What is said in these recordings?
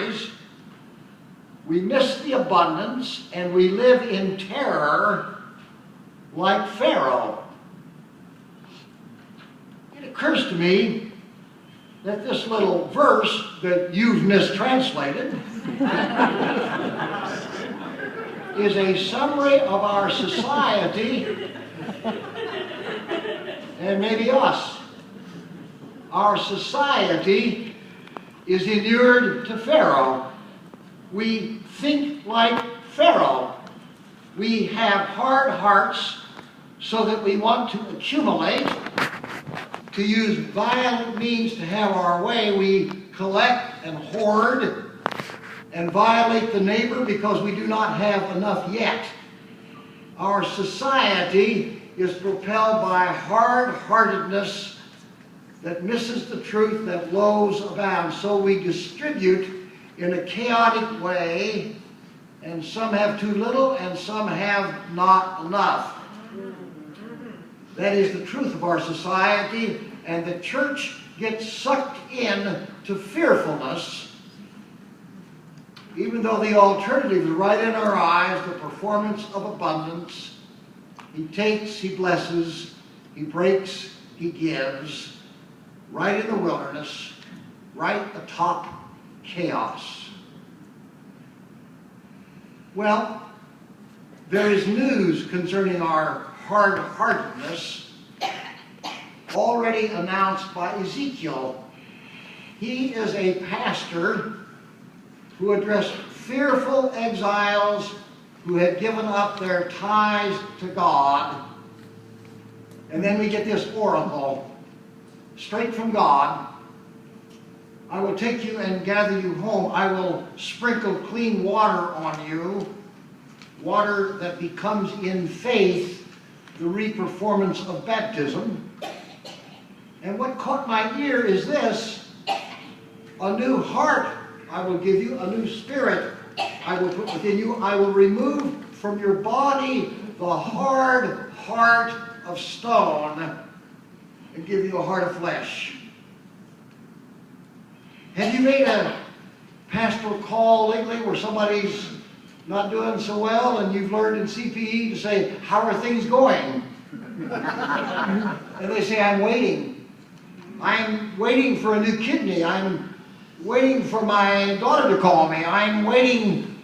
missionaries, we miss the abundance and we live in terror like Pharaoh. It occurs to me that this little verse that you've mistranslated is a summary of our society and maybe us. Our society is inured to Pharaoh. We think like Pharaoh. We have hard hearts so that we want to accumulate, to use violent means to have our way. We collect and hoard and violate the neighbor because we do not have enough yet. Our society is propelled by hard-heartedness that misses the truth that lows abound. So we distribute in a chaotic way, and some have too little and some have not enough. That is the truth of our society, and the church gets sucked in to fearfulness, even though the alternative is right in our eyes, the performance of abundance. He takes, he blesses, he breaks, he gives, right in the wilderness, right atop chaos. Well, there is news concerning our hard-heartedness already announced by Ezekiel. He is a pastor who addressed fearful exiles who had given up their ties to God. And then we get this oracle straight from God. I will take you and gather you home. I will sprinkle clean water on you, water that becomes in faith the re-performance of baptism. And what caught my ear is this: a new heart I will give you, a new spirit I will put within you. I will remove from your body the hard heart of stone and give you a heart of flesh. Have you made a pastoral call lately where somebody's not doing so well and you've learned in CPE to say, "How are things going?" And they say, "I'm waiting. I'm waiting for a new kidney. I'm waiting for my daughter to call me. I'm waiting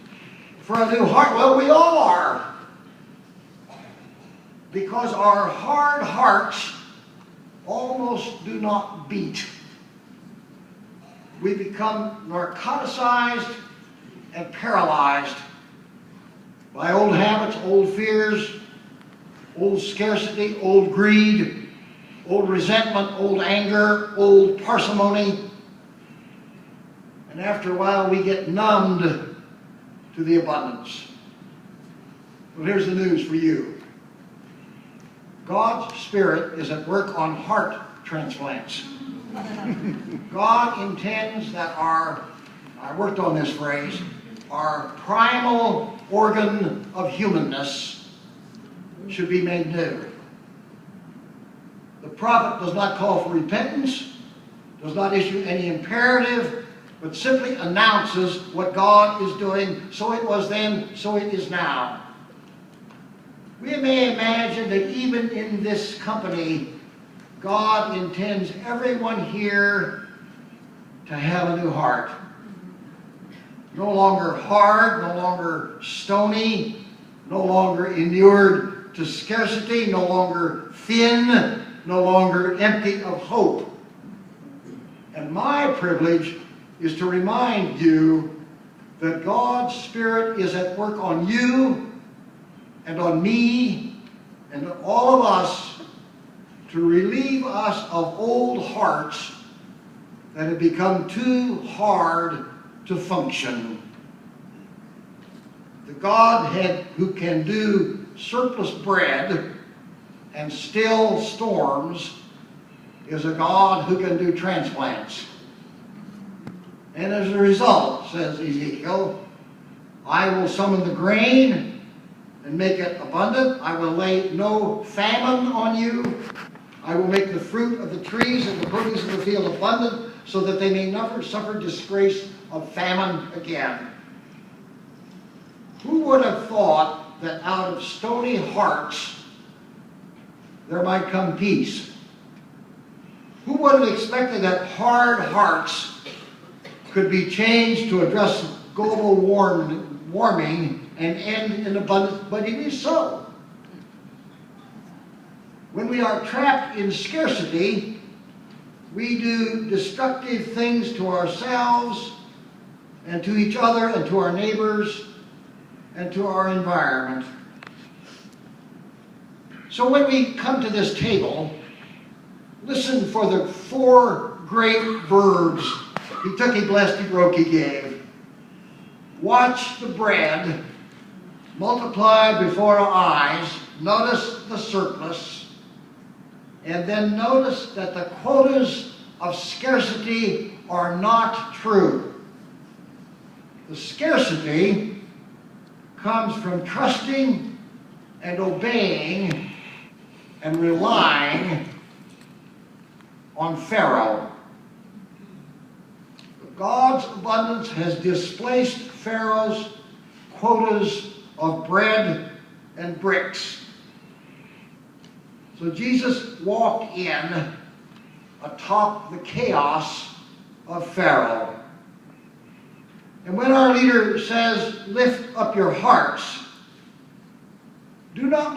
for a new heart." Well, we all are. Because our hard hearts almost do not beat. We become narcoticized and paralyzed by old habits, old fears, old scarcity, old greed, old resentment, old anger, old parsimony. And after a while we get numbed to the abundance. Well, here's the news for you. God's Spirit is at work on heart transplants. God intends that I worked on this phrase, our primal organ of humanness should be made new. The prophet does not call for repentance, does not issue any imperative, but simply announces what God is doing. So it was then, so it is now. We may imagine that even in this company, God intends everyone here to have a new heart. No longer hard, no longer stony, no longer inured to scarcity, no longer thin, no longer empty of hope. And my privilege is to remind you that God's Spirit is at work on you and on me and on all of us to relieve us of old hearts that have become too hard to function. The Godhead who can do surplus bread and still storms is a God who can do transplants. And as a result, says Ezekiel, I will summon the grain and make it abundant. I will lay no famine on you. I will make the fruit of the trees and the produce of the field abundant, so that they may never suffer disgrace of famine again. Who would have thought that out of stony hearts there might come peace? Who would have expected that hard hearts could be changed to address global warming and end in abundance? But it is so. When we are trapped in scarcity, we do destructive things to ourselves and to each other and to our neighbors and to our environment. So when we come to this table, listen for the 4 great verbs he took, he blessed, he broke, he gave. Watch the bread multiply before our eyes. Notice the surplus. And then notice that the quotas of scarcity are not true. The scarcity comes from trusting and obeying and relying on Pharaoh. God's abundance has displaced Pharaoh's quotas of bread and bricks. So Jesus walked in atop the chaos of Pharaoh. And when our leader says, lift up your hearts, do not lift